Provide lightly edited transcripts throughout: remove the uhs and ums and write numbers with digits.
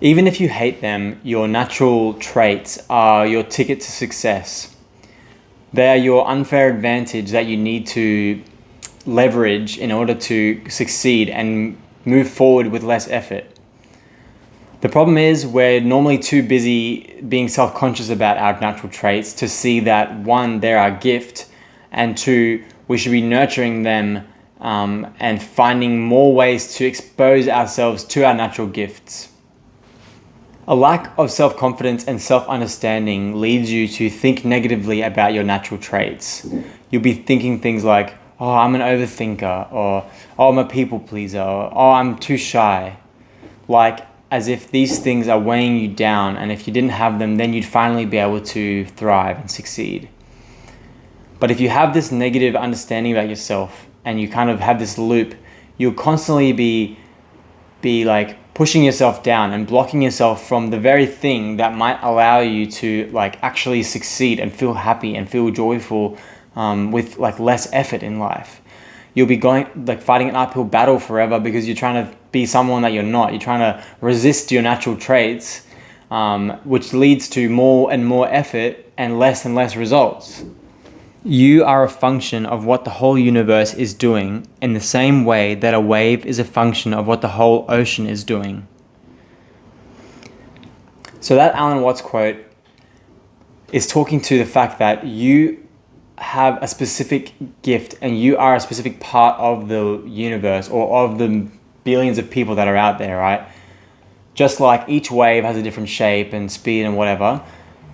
Even if you hate them, your natural traits are your ticket to success. They are your unfair advantage that you need to leverage in order to succeed and move forward with less effort. The problem is we're normally too busy being self-conscious about our natural traits to see that, one, they're our gift, and two, we should be nurturing them and finding more ways to expose ourselves to our natural gifts. A lack of self-confidence and self-understanding leads you to think negatively about your natural traits. You'll be thinking things like, oh, I'm an overthinker, or oh, I'm a people pleaser, or oh, I'm too shy. Like, as if these things are weighing you down, and if you didn't have them, then you'd finally be able to thrive and succeed. But if you have this negative understanding about yourself, and you kind of have this loop, you'll constantly be like pushing yourself down and blocking yourself from the very thing that might allow you to like actually succeed and feel happy and feel joyful with like less effort in life. You'll be going like fighting an uphill battle forever because you're trying to be someone that you're not. You're trying to resist your natural traits, which leads to more and more effort and less results. You are a function of what the whole universe is doing in the same way that a wave is a function of what the whole ocean is doing. So that Alan Watts quote is talking to the fact that you have a specific gift and you are a specific part of the universe or of the billions of people that are out there, right? Just like each wave has a different shape and speed and whatever,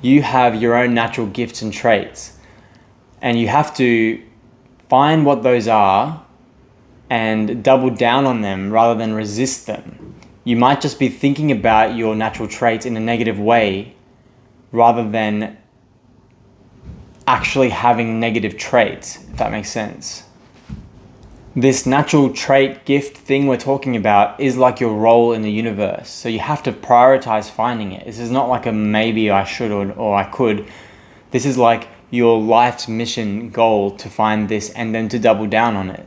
you have your own natural gifts and traits. And you have to find what those are and double down on them rather than resist them. You might just be thinking about your natural traits in a negative way rather than actually having negative traits, if that makes sense. This natural trait gift thing we're talking about is like your role in the universe. So you have to prioritize finding it. This is not like a maybe I should or I could. This is like your life's mission goal to find this and then to double down on it.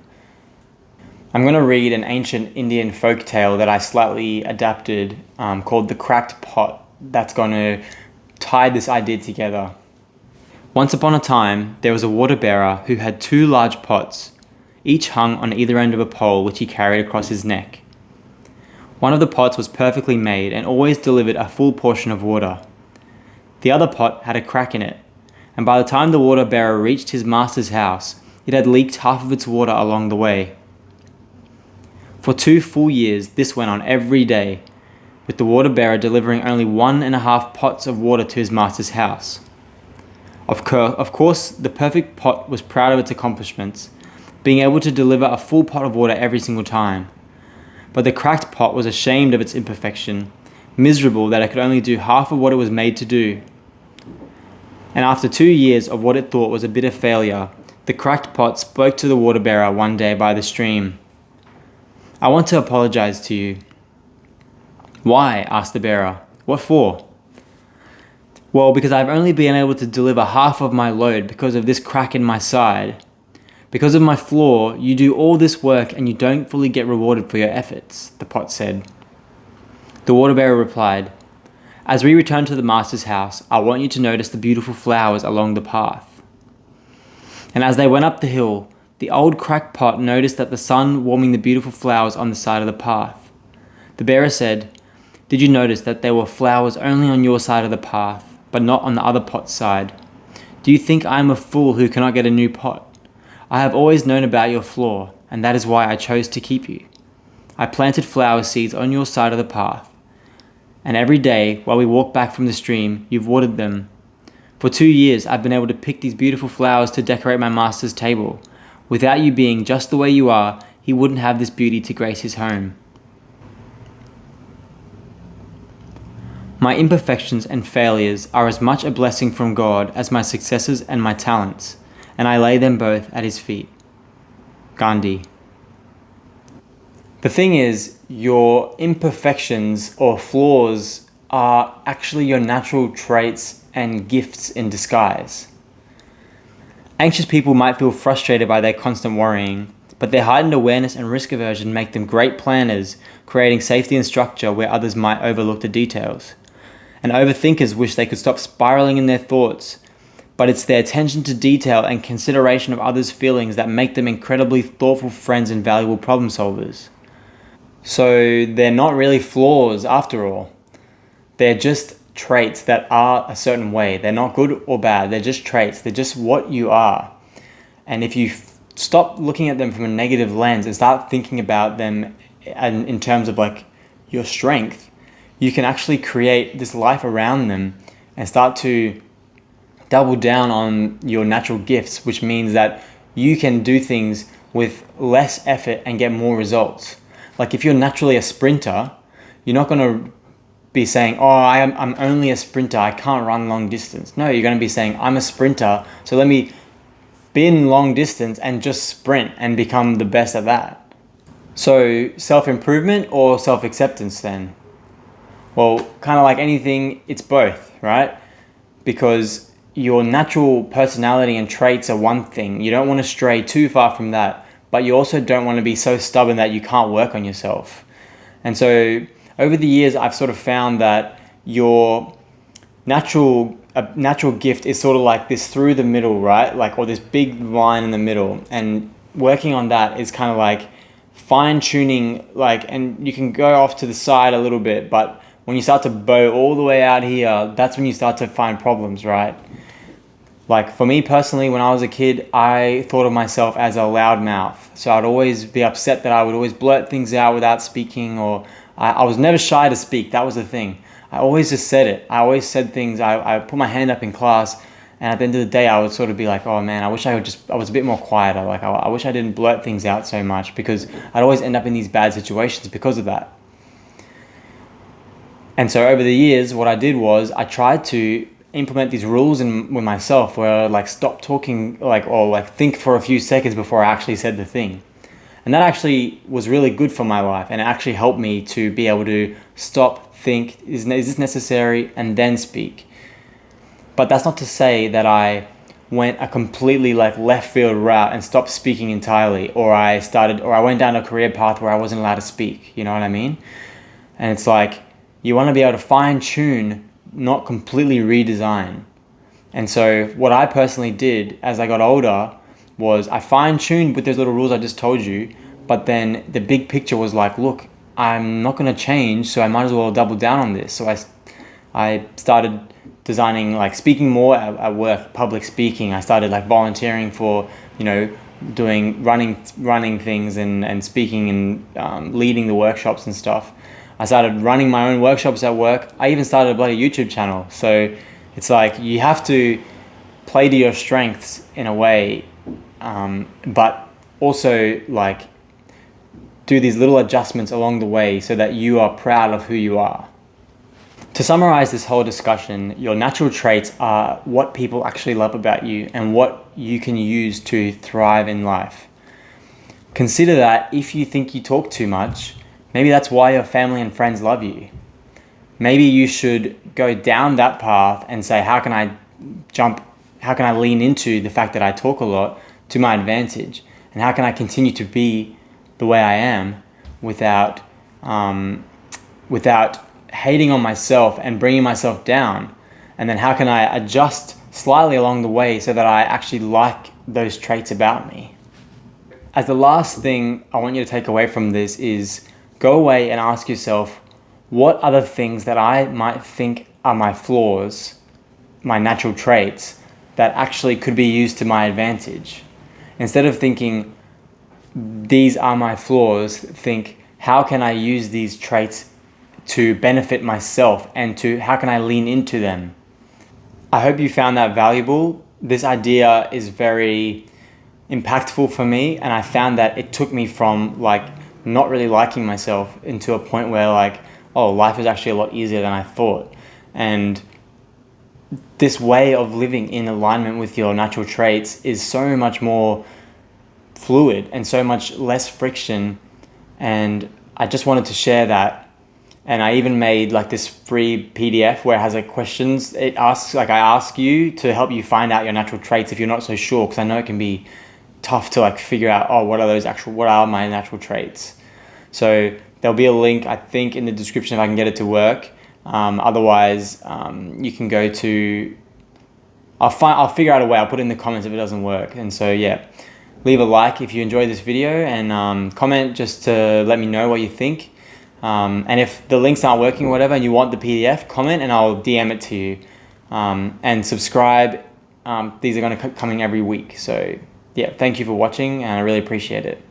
I'm going to read an ancient Indian folk tale that I slightly adapted called The Cracked Pot that's going to tie this idea together. Once upon a time, there was a water bearer who had 2 large pots, each hung on either end of a pole which he carried across his neck. One of the pots was perfectly made and always delivered a full portion of water. The other pot had a crack in it, and by the time the water bearer reached his master's house, it had leaked half of its water along the way. For 2 full years, this went on every day, with the water bearer delivering only 1.5 pots of water to his master's house. Of course, the perfect pot was proud of its accomplishments, being able to deliver a full pot of water every single time. But the cracked pot was ashamed of its imperfection, miserable that it could only do half of what it was made to do. And after 2 years of what it thought was a bitter failure, the cracked pot spoke to the water bearer one day by the stream. "I want to apologize to you." "Why?" asked the bearer. "What for?" "Well, because I've only been able to deliver half of my load because of this crack in my side. Because of my flaw, you do all this work and you don't fully get rewarded for your efforts," the pot said. The water bearer replied, "As we return to the master's house, I want you to notice the beautiful flowers along the path." And as they went up the hill, the old cracked pot noticed that the sun warming the beautiful flowers on the side of the path. The bearer said, "Did you notice that there were flowers only on your side of the path, but not on the other pot's side? Do you think I am a fool who cannot get a new pot? I have always known about your flaw, and that is why I chose to keep you. I planted flower seeds on your side of the path, and every day while we walk back from the stream, you've watered them. For 2 years, I've been able to pick these beautiful flowers to decorate my master's table. Without you being just the way you are, he wouldn't have this beauty to grace his home. My imperfections and failures are as much a blessing from God as my successes and my talents, and I lay them both at his feet." Gandhi. The thing is, your imperfections or flaws are actually your natural traits and gifts in disguise. Anxious people might feel frustrated by their constant worrying but their heightened awareness and risk aversion make them great planners, creating safety and structure where others might overlook the details. And overthinkers wish they could stop spiraling in their thoughts, but it's their attention to detail and consideration of others' feelings that make them incredibly thoughtful friends and valuable problem solvers. So they're not really flaws after all. They're just traits that are a certain way. They're not good or bad. They're just traits. They're just what you are. And if you stop looking at them from a negative lens and start thinking about them in terms of like your strength, you can actually create this life around them and start to double down on your natural gifts, which means that you can do things with less effort and get more results. Like if you're naturally a sprinter, you're not going to be saying, oh, I'm only a sprinter, I can't run long distance. No, you're going to be saying, I'm a sprinter, so let me be in long distance and just sprint and become the best at that. So self-improvement or self-acceptance then? Well, kind of like anything, it's both, right? Because your natural personality and traits are one thing. You don't want to stray too far from that, but you also don't want to be so stubborn that you can't work on yourself. And so over the years, I've sort of found that your natural gift is sort of like this through the middle, right? Like, or this big line in the middle. And working on that is kind of like fine tuning, like, and you can go off to the side a little bit, but when you start to bow all the way out here, that's when you start to find problems, right? Like for me personally, when I was a kid, I thought of myself as a loudmouth. So I'd always be upset that I would always blurt things out without speaking, or I was never shy to speak. That was the thing. I always just said it. I always said things. I put my hand up in class, and at the end of the day, I would sort of be like, oh man, I wish I was a bit more quieter. Like I wish I didn't blurt things out so much, because I'd always end up in these bad situations because of that. And so over the years, what I did was I tried to implement these rules with myself, where I like stop talking, or think for a few seconds before I actually said the thing. And that actually was really good for my life, and it actually helped me to be able to stop, think, is this necessary, and then speak. But that's not to say that I went a completely like left field route and stopped speaking entirely, or I went down a career path where I wasn't allowed to speak, you know what I mean? And it's like, you want to be able to fine tune, not completely redesign. And so what I personally did as I got older was I fine-tuned with those little rules I just told you, but then the big picture was like, look, I'm not going to change, so I might as well double down on this. So I started designing, like speaking more at work, public speaking. I started like volunteering for, doing running things and speaking and leading the workshops and stuff. I started running my own workshops at work. I even started a bloody YouTube channel. So it's like you have to play to your strengths in a way, but also like do these little adjustments along the way so that you are proud of who you are. To summarize this whole discussion, your natural traits are what people actually love about you and what you can use to thrive in life. Consider that if you think you talk too much, maybe that's why your family and friends love you. Maybe you should go down that path and say, how can I lean into the fact that I talk a lot to my advantage? And how can I continue to be the way I am without hating on myself and bringing myself down? And then how can I adjust slightly along the way so that I actually like those traits about me? As the last thing I want you to take away from this is go away and ask yourself, what are the things that I might think are my flaws, my natural traits, that actually could be used to my advantage? Instead of thinking, these are my flaws, think, how can I use these traits to benefit myself, and how can I lean into them? I hope you found that valuable. This idea is very impactful for me, and I found that it took me from like not really liking myself into a point where like, oh, life is actually a lot easier than I thought. And this way of living in alignment with your natural traits is so much more fluid and so much less friction. And I just wanted to share that. And I even made like this free PDF where it has like questions. It asks, like I ask you to help you find out your natural traits if you're not so sure, because I know it can be tough to like figure out, oh, what are my natural traits. So there'll be a link, I think, in the description if I can get it to work. Otherwise, you can go to, I'll figure out a way. I'll put it in the comments if it doesn't work. And so yeah, leave a like if you enjoyed this video, and comment just to let me know what you think. And if the links aren't working or whatever and you want the PDF, comment and I'll DM it to you. And subscribe. These are going to coming every week. So yeah, thank you for watching and I really appreciate it.